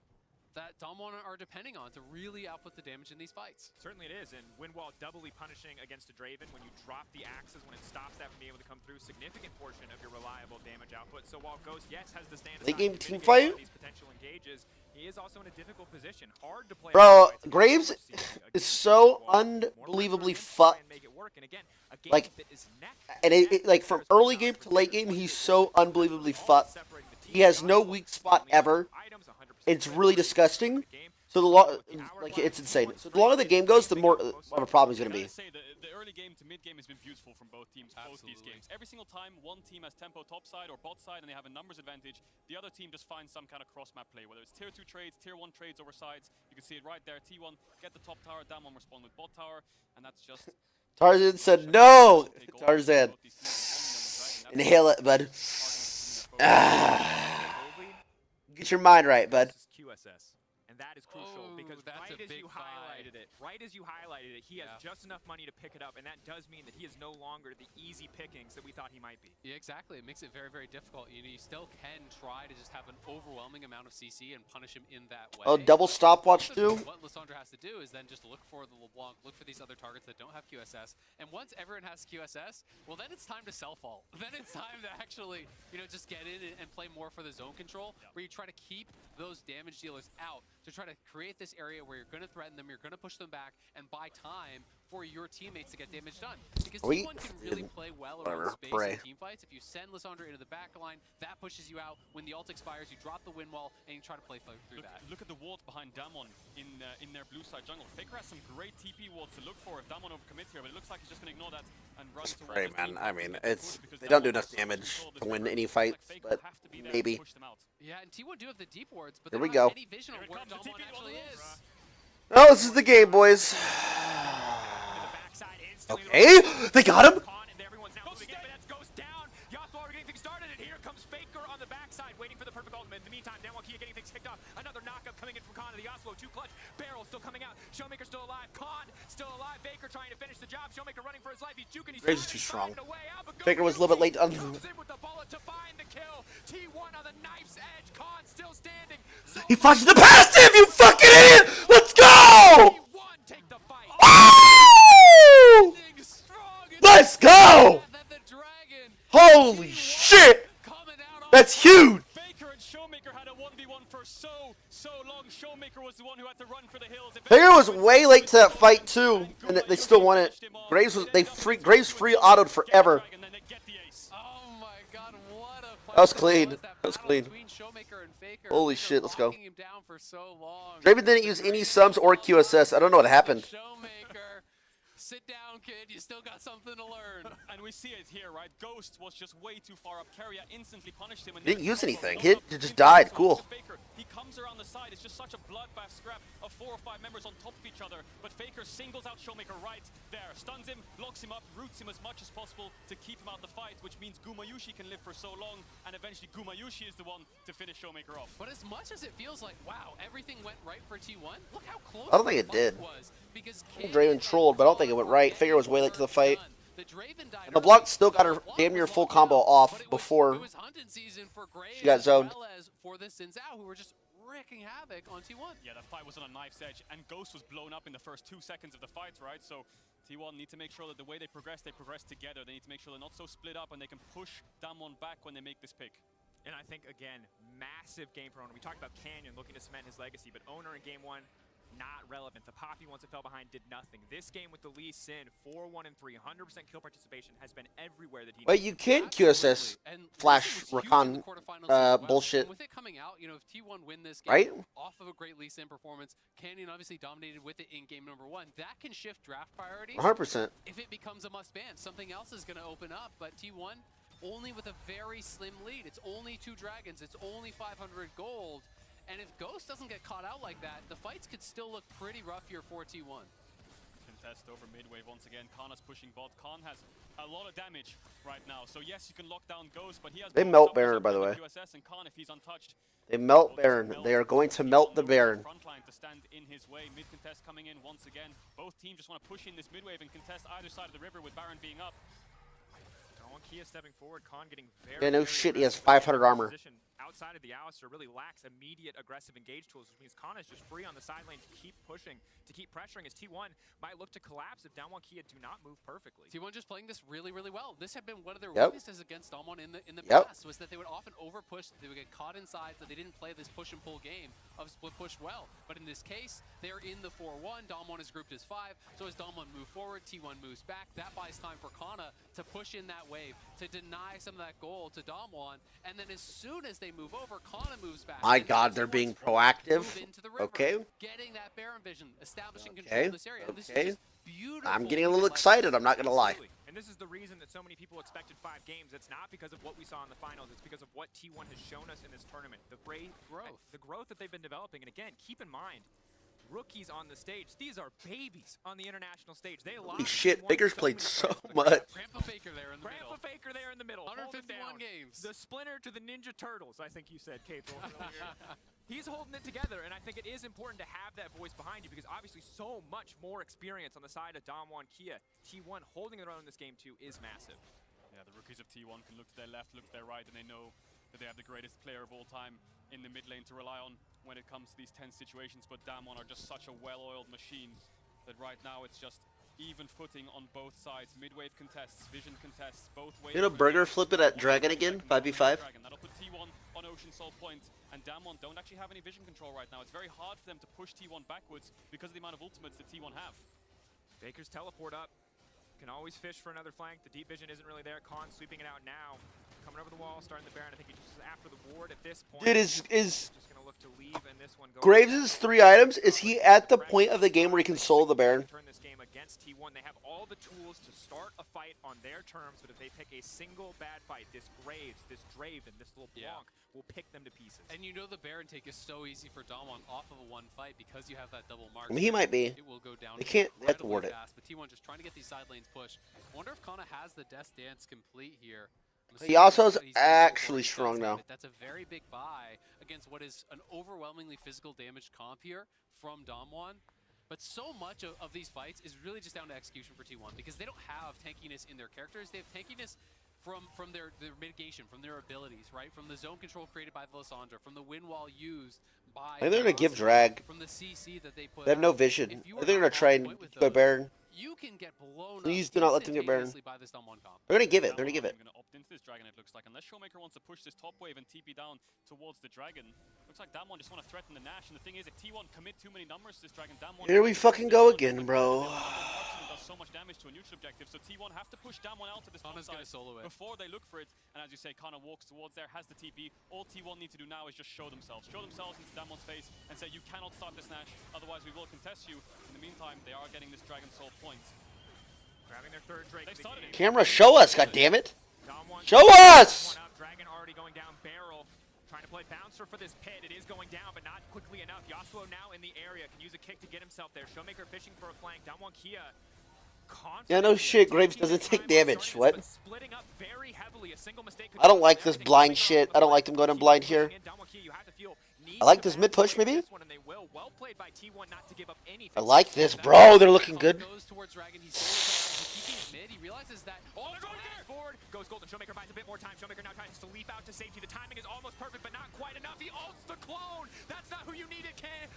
that Damwon are depending on to really output the damage in these fights. Certainly it is, and Windwall doubly punishing against a Draven when you drop the axes, when it stops that from being able to come through, significant portion of your reliable damage output. So while Ghost, yes, has the stand Late game team mitigate fight? these potential engages, he is also in a difficult position. Hard to play. Bro, fights. Graves is so unbelievably fucked. Like, and like from early game to late game, he's so unbelievably fucked. He has no weak spot ever. It's really disgusting. So like it's insane. So the longer the game goes, the more of a problem he's gonna be. The early game to mid game has been beautiful from both teams, both these games. Every single time one team has tempo top side or bot side and they have a numbers advantage, the other team just finds some kind of cross map play, whether it's tier 2 trades, tier 1 trades over sides. You can see it right there. T1 get the top tower, Damwon respond with bot tower, and that's just Tarzan said no. Tarzan, inhale it, bud. Get your mind right, bud. QSS. And that is crucial because that's right a as big you highlighted it, he has just enough money to pick it up, and that does mean that he is no longer the easy pickings that we thought he might be. Yeah, exactly. It makes it very, very difficult. You know, you still can try to just have an overwhelming amount of CC and punish him in that way. Oh, double stopwatch too. What Lissandra has to do is then just look for the LeBlanc, look for these other targets that don't have QSS, and once everyone has QSS, well, then it's time to self-ult. Then it's time to actually, you know, just get in and play more for the zone control, where you try to keep those damage dealers out to try to create this area where you're going to threaten them, you're going to push them back, and buy time for your teammates to get damage done. Because T1 can really play well around space in team fights. If you send Lissandra into the back line, that pushes you out. When the ult expires, you drop the wind wall, and you try to play through that. Look at the wards behind Damwon in their blue side jungle. Faker has some great TP wards to look for if Damwon overcommits here, but it looks like he's just going to ignore that and run towards Spray, his man. team. I mean, they don't do enough damage to win any fight, but maybe. Yeah, and T1 do have the deep wards, but Here they we don't go. have any vision of where Damwon actually is. Oh, this is the game, boys. Okay, they got him. Waiting for the perfect ultimate. In the meantime, Kia getting things kicked off. Another knockup coming in from Khan to the Oslo. 2 clutch. Barrel still coming out. Showmaker still alive. Khan still alive. Baker trying to finish the job. Showmaker running for his life. He's juking. Graves is too strong. Baker was a little bit late. Comes in with the bullet to find the kill. T1 on the knife's edge. Khan still standing. He flashes the passive, you fucking idiot! Let's go! Take the fight. Oh! Let's go! Holy shit! That's huge! Baker and Showmaker had a 1v1 for so long. Showmaker was the one who had to run for the hills. Baker was way late to that fight too, and they still won it. Graves free autoed forever. Oh my god, what a fight. That was clean. That was clean. Holy shit, let's go. Draven didn't use any subs or QSS. I don't know what happened. Showmaker, sit down, kid. You still got something to learn. And we see it here, right? Ghost was just way too far up. Carrier instantly punished him. And Didn't use anything. He just died. Cool. He comes around the side. It's just such a bloodbath scrap of 4 or 5 members on top of each other. But Faker singles out Showmaker right there. Stuns him, locks him up, roots him as much as possible to keep him out the fight, which means Gumayushi can live for so long. And eventually Gumayushi is the one to finish Showmaker off. But as much as it feels like, wow, everything went right for T1, look how close I don't think it did. Draven trolled, but I don't think it went right. Faker was way late to the fight. And LeBlanc still got her damn near full combo off before she got zoned. For the Sinzao, who were just wreaking havoc on T1. Yeah, that fight was on a knife's edge, and Ghost was blown up in the first 2 seconds of the fight, right? So T1 need to make sure that the way they progress together. They need to make sure they're not so split up, and they can push Damwon back when they make this pick. And I think, again, massive game for Owner. We talked about Canyon looking to cement his legacy, but Owner in game 1, not relevant. The Poppy, once it fell behind, did nothing. This game with the Lee Sin, 4-1 and 3, 100% kill participation, has been everywhere that he. Well, you can QSS flash Rakan bullshit. And with it coming out, you know, if T1 win this game right off of a great Lee Sin performance, Canyon obviously dominated with it in game number 1. That can shift draft priorities. 100%. If it becomes a must ban, something else is going to open up. But T1 only with a very slim lead. It's only 2 dragons. It's only 500 gold. And if Ghost doesn't get caught out like that, the fights could still look pretty rough here for T1. Contest over midwave once again. Khan is pushing bot. Khan has a lot of damage right now. So yes, you can lock down Ghost, but he has. They melt Baron, by the way. QSS and Khan, if he's untouched. They melt Baron. They are going to melt the Baron. Frontline to stand in his way. Mid contest coming in once again. Both teams just want to push in this midwave and contest either side of the river with Baron being up. Now Kia stepping forward, Khan getting very, Yeah, no very shit, he has aggressive. 500 armor. Position outside of the Alistair really lacks immediate aggressive engage tools, which means Khan is just free on the side lane to keep pushing, to keep pressuring. As T1 might look to collapse if Damwon Kia do not move perfectly. T1 just playing this really, really well. This had been one of their Yep. weaknesses against Damwon in the Yep. past, was that they would often overpush, they would get caught inside, so they didn't play this push and pull game of split push well. But in this case, they're in the 4-1. Damwon is grouped as 5, so as Damwon move forward, T1 moves back. That buys time for Kana to push in that wave, to deny some of that goal to Damwon, and then as soon as they move over, Kana moves back. My And then God, they're T1's being forward, proactive. move into the river, Okay. getting that Baron vision, establishing Okay, control of this area. And this is okay. just beautiful. I'm getting a little excited, I'm not gonna lie. Absolutely. And this is the reason that so many people expected 5 games. It's not because of what we saw in the finals. It's because of what T1 has shown us in this tournament. The growth that they've been developing. And again, keep in mind, rookies on the stage. These are babies on the international stage. They Holy shit, Baker's played so much. Grandpa Faker there in the middle. Grandpa Faker there in the middle. Hold it 151 down. games. The Splinter to the Ninja Turtles, I think you said, Capel. He's holding it together, and I think it is important to have that voice behind you because obviously so much more experience on the side of Damwon Kia. T1 holding their own in this game too is massive. Yeah, the rookies of T1 can look to their left, look to their right, and they know that they have the greatest player of all time in the mid lane to rely on when it comes to these tense situations. But Damwon are just such a well-oiled machine that right now it's just even footing on both sides. Mid-wave contests, vision contests, both ways. You know, Burger flip it at Dragon again, 5v5. That'll put T1 on Ocean Soul Point, and Damwon don't actually have any vision control right now. It's very hard for them to push T1 backwards because of the amount of ultimates that T1 have. Faker's teleport up. Can always fish for another flank. The deep vision isn't really there. Khan sweeping it out now. Coming over the wall, starting the Baron. I think he just is after the ward at this point. Dude, is just gonna look to leave, and this one goes. Graves' 3 items, is he at the point of the game where he can solo the Baron? Turn this game against T1. They have all the tools to start a fight on their terms, but if they pick a single bad fight, this Graves, this Draven, this little Blanc will pick them to pieces. And you know the Baron take is so easy for Damwon off of a one fight because you have that double mark. I mean, he might be. It will go down. They can't, they have to incredibly ward it. fast, but T1 just trying to get these side lanes pushed. I wonder if Kana has the Death Dance complete here. He also is He's gonna go for actually it. strong now. That's a very big buy against what is an overwhelmingly physical damage comp here from Damwon. But so much of these fights is really just down to execution for T1 because they don't have tankiness in their characters. They have tankiness from their mitigation, from their abilities, right? From the zone control created by the Lissandra, from the wind wall used by... I think they're going to give drag. From the CC that they put They have no out. vision. If you I are think they're going not to try on and point with go those, Baron. you can get blown Please up do not let them get Baron. instantaneously by this Damwon comp. They're going to give it. They're going to give it. Going to opt into this Dragon, it looks like. Unless Showmaker wants to push this top wave and TP down towards the Dragon. Looks like Damwon just want to threaten the Nash. And the thing is, if T1 commit too many numbers to this Dragon, Damwon... Here we fucking go again, bro. Does so much damage to a neutral objective, so T1 have to push Damwon out to this top Kana's gonna side solo it. before they look for it. And as you say, Kana walks towards there, has the TP. All T1 need to do now is just show themselves. Show themselves into Damwon's face and say, you cannot start this Nash, otherwise we will contest you. In the meantime, they are getting this Dragon Soul point. Grabbing their third Drake. They started it. Camera, show us, goddammit. Damwon Show us! Dragon already going down barrel. Trying to play bouncer for this pit. It is going down, but not quickly enough. Yasuo now in the area. Can use a kick to get himself there. Showmaker fishing for a flank. Damwon Kia. Yeah, no shit. Graves doesn't take damage. What? Splitting up very heavily. A single mistake could I don't cost like them this everything. blind Showmaker shit. on I don't the like them going in blind here. Damwon Kia, you have to feel need I like to this mid push, maybe? this one, and they will. Well played by T1 not to give up anything. I like this, bro. They're looking good. Goes towards Dragon. He's keeping his mid. He realizes that. Oh, they're going there! Forward goes Golden. Showmaker buys a bit more time. Showmaker now tries to leap out to safety. The timing is almost perfect, but not quite enough. He ults the clone. That's not who you needed.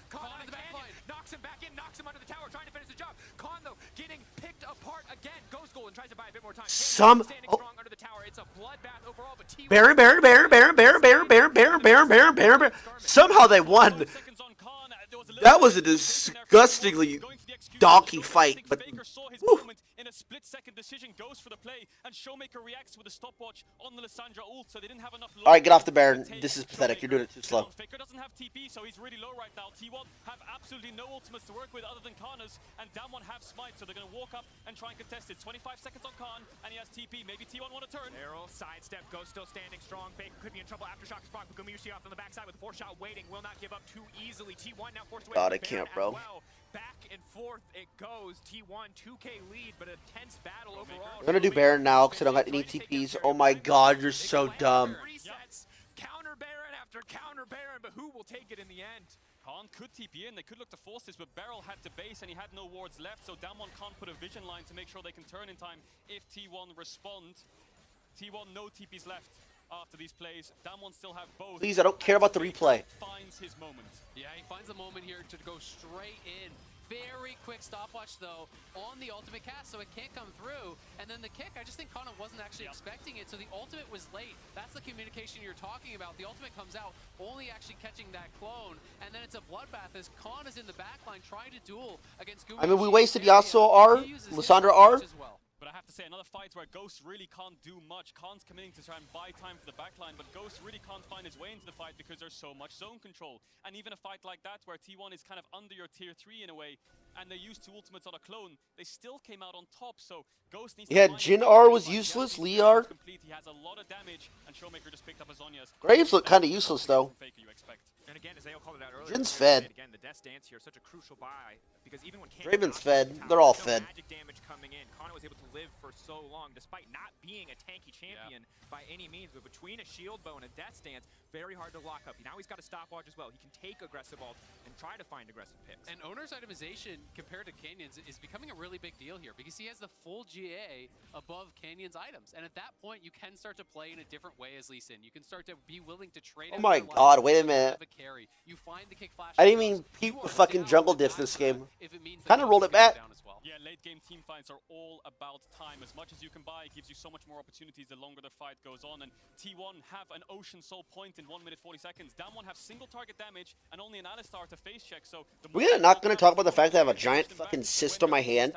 Khan on the back line. Knocks him back in. Knocks him under the tower, trying to finish the job. Khan though getting picked apart again. Goes Golden. Tries to buy a bit more time. Some- Standing oh. strong under the tower. It's a bloodbath overall, but T1 Baron, Baron, Baron, Baron, Baron, Baron, Baron, Baron, Baron, Baron, Baron, Baron. Somehow they won. Seconds on Khan. There was a little That was a bit of tension there. disgustingly Going for the execution. donkey Showmaker, I fight, think but Faker saw his whew. movement in a split-second decision, goes for the play, and Showmaker reacts with a stopwatch on the Lissandra ult, so they didn't have enough. All right, get off the Baron. to take This is pathetic. You're doing it too slow. down. Faker doesn't have TP, so he's really low right now. T1 have absolutely no ultimates to work with other than Kana's, and Damwon have smite, so they're going to walk up and try and contest it. 25 seconds on Khan, and he has TP. Maybe T1 want to turn. Arrow, sidestep, Ghost still standing strong. Faker could be in trouble. Aftershock is proc. Gumayushi off on the backside with a 4-shot waiting. Will not give up too easily. T1 now forced away. God, from I can't, Baron as bro. well. Back and forth it goes. T1 2K lead, but a tense battle overall. I'm gonna do Baron now because I don't got any TPs. Oh my god, you're so dumb. Resets. Counter Baron after counter Baron, but who will take it in the end? Khan could TP in, they could look to force this, but Beryl had to base and he had no wards left, so Damwon can't put a vision line to make sure they can turn in time if T1 respond. T1 no TPs left after these plays. Damwon still have both. Please, I don't care about the replay. Finds his moment. Yeah, he finds the moment here to go straight in. Very quick stopwatch though on the ultimate cast, so it can't come through. And then the kick, I just think Kana wasn't actually expecting it, so the ultimate was late. That's the communication you're talking about. The ultimate comes out, only actually catching that clone, and then it's a bloodbath as Khan is in the backline trying to duel against Gumi. I mean, we wasted Yasuo R, Lissandra R. But I have to say, another fight where Ghost really can't do much. Khan's coming in to try and buy time for the backline, but Ghost really can't find his way into the fight because there's so much zone control. And even a fight like that where T1 is kind of under your tier 3 in a way, and they used 2 ultimates on a clone, they still came out on top, so Ghost needs to Yeah, find Jin his R way. was But useless, Yasuo's Lee R. complete. He has a lot of damage, and Showmaker just picked up a Zhonya's. Graves look kind of useless, though. Faker, you expect. And again, as Ayo called it out earlier, Jin's fed. Again, the Death Dance here, such a crucial buy because even when Draven's fed. They're all fed. Magic damage coming in. Kana was able to live for so long, despite not being a tanky champion by any means. But between a shield bow and a Death Dance, very hard to lock up. Now he's got a stopwatch as well. He can take aggressive ult and try to find aggressive picks. And Owner's itemization compared to Canyon's is becoming a really big deal here because he has the full GA above Canyon's items. And at that point, you can start to play in a different way as Lee Sin. You can start to be willing to trade. Oh my god, wait a minute. You find the kick flash. I didn't even peep the fucking jungle diff this game. Kind of rolled it back. Yeah, late game team fights are all about time. As much as you can buy, it gives you so much more opportunities the longer the fight goes on. And T1 have an Ocean Soul point in 1 minute 40 seconds. Damwon have single target damage and only an Alistar to face check. So We're not gonna talk about the fact that I have a giant fucking cyst on my hand,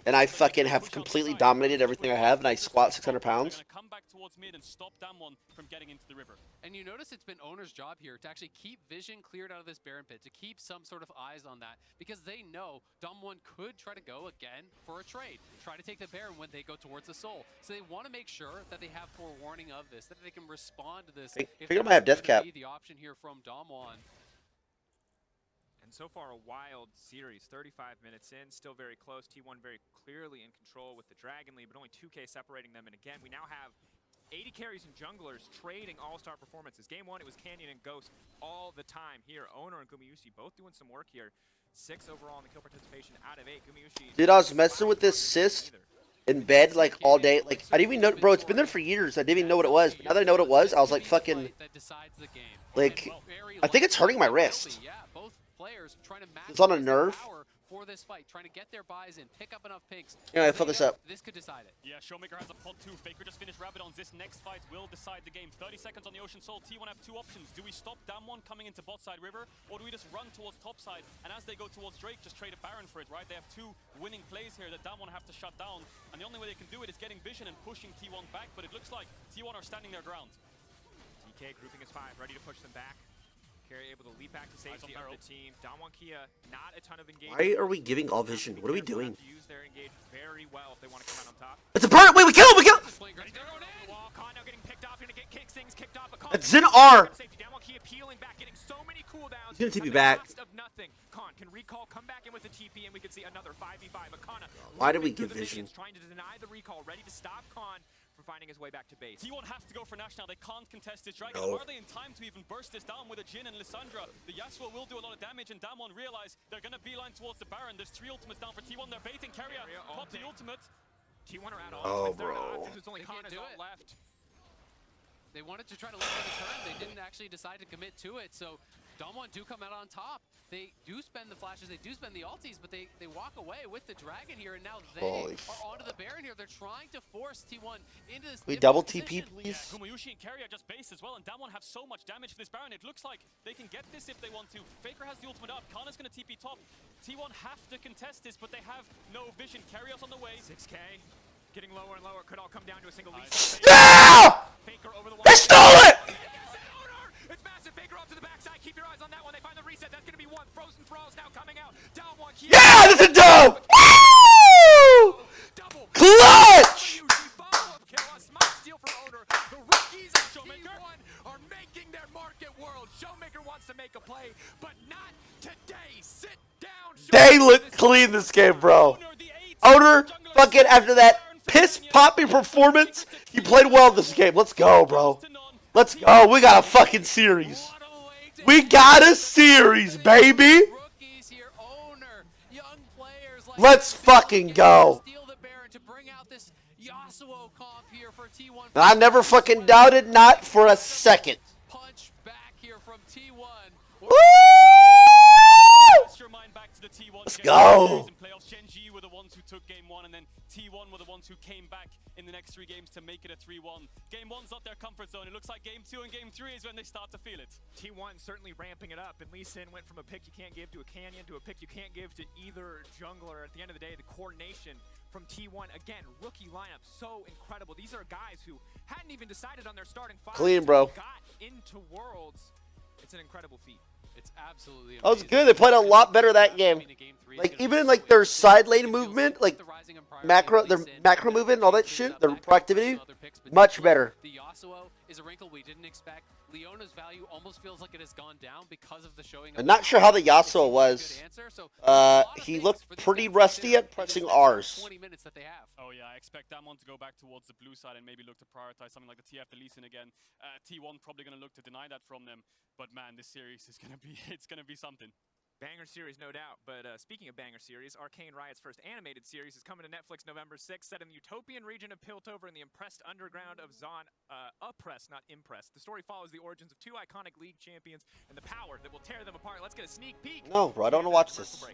and I fucking have completely dominated everything I have, and I squat 600 pounds. Come back towards mid and stop Damwon from getting into the river. And you notice it's been Owner's job here to actually keep vision cleared out of this Baron pit, to keep some sort of eyes on that, because they know Damwon could try to go again for a trade, try to take the Baron when they go towards the Soul. So they want to make sure that they have forewarning of this, that they can respond to this. Figure might have death cap. The option here from Damwon. And so far, a wild series. 35 minutes in, still very close. T1 very clearly in control with the Dragon Lead, but only 2K separating them. And again, we now have 80 carries and junglers trading all-star performances. Game 1, it was Canyon and Ghost all the time here. Owner and Gumayusi both doing some work here. 6 overall in the kill participation out of 8. Gumayusi. Dude, I was messing with this cyst in bed like all day. Like, I didn't even know, bro, it's been there for years. I didn't even know what it was. But now that I know what it was, I was like fucking, like, I think it's hurting my wrist. Yeah, both players trying to match It's on a nerve. For this fight, trying to get their buys in, pick up enough picks. Anyway, focus up. This could decide it. Yeah, Showmaker has a pot 2. Faker just finished Rabadon's. This next fight will decide the game. 30 seconds on the Ocean Soul. T1 have 2 options. Do we stop Damwon coming into bot side river, or do we just run towards top side? And as they go towards Drake, just trade a Baron for it, right? They have 2 winning plays here that Damwon have to shut down. And the only way they can do it is getting vision and pushing T1 back. But it looks like T1 are standing their ground. TK grouping as 5, ready to push them back. Carry able to leap back to safety of the team. Damwon Kia, not a ton of engagement. Why are we giving all vision? What are we doing? Use their engage very well if they want to come out on top. It's a burn! Wait, we kill him! We kill him! Wall, Khan now getting picked off, gonna get kicks, things kicked off. That's Zin R! Damwon Kia peeling back, getting so many cooldowns. He's gonna TP back. Of nothing. Khan can recall, come back in with a TP, and we can see another 5v5. Akana, Why did we give vision? Trying to deny the recall, ready to stop Khan from finding his way back to base. T1 have to go for Nash now. They can't contest this Dragon. No. Are they in time to even burst this down with a Jin and Lissandra? The Yasuo will do a lot of damage, and Damwon realize they're going to beeline towards the Baron. There's 3 ultimates down for T1. They're baiting Carrier. Pop the ultimate. T1 are out Oh, ultimates. They're out bro. options. There's only Khan left. They wanted to try to look for the turn. They didn't actually decide to commit to it. So Damwon do come out on top. They do spend the flashes, they do spend the ultis, but they walk away with the Dragon here, and now they are onto the Baron here. They're trying to force T1 into this. We double TP, position. please. Yeah, Gumayusi and Carrier just based as well, and Damwon have so much damage for this Baron. It looks like they can get this if they want to. Faker has the ultimate up. Kana's going to TP top. T1 have to contest this, but they have no vision. Carrier's on the way. 6K. Getting lower and lower. Could all come down to a single lead. No! Faker over the wall. They stole it! It's massive. Faker off to the backside. Keep your eyes on that one. They find the reset. That's going to be 1. Frozen Thralls now coming out. Down 1. Yeah, that's a dub! Woo! Clutch! Steal from Owner. The rookies of T1 are making their mark at World. Showmaker wants to make a play, but not today. Sit down. They look clean this game, bro. Owner, fucking after that piss-popping performance, he played well this game. Let's go, bro. Let's go. We got a fucking series. We got a series, baby. Let's fucking go. Steal the Baron to bring out this Yasuo comp here for T1. I never fucking doubted, not for a second. Punch back here from T1. Woo! Your mind back to the T1 Let's go. series in playoffs. Gen.G were the ones who took game 1, and then T1 were the ones who came back in the next 3 games to make it a 3-1. Game 1's not their comfort zone. It looks like game 2 and game 3 is when they start to feel it. T1 certainly ramping it up, and Lee Sin went from a pick you can't give to a canyon to a pick you can't give to either jungler. At the end of the day, the coordination from T1, again, rookie lineup, so incredible. These are guys who hadn't even decided on their starting five. Clean, bro. Got into Worlds. It's an incredible feat. It's absolutely amazing. That was good. They played a lot better that game. Like, even in, like, their side lane movement, like, their macro movement and all that shit, their proactivity, much better. The Yasuo is a wrinkle we didn't expect. Leona's value almost feels like it has gone down because of the showing. I'm not sure how the Yasuo was. He looked pretty rusty at pressing R's. 20 minutes that they have. Oh yeah, I expect Damon to go back towards the blue side and maybe look to prioritize something like the TF, the Lee Sin again. T1 probably going to look to deny that from them. But man, this series is going to be, it's going to be something. Banger series, no doubt. But speaking of banger series, Arcane Riot's first animated series is coming to Netflix November 6th, set in the utopian region of Piltover in the impressed underground of Zon. Oppressed, not impressed. The story follows the origins of 2 iconic league champions and the power that will tear them apart. Let's get a sneak peek. No, bro, I don't want to watch this.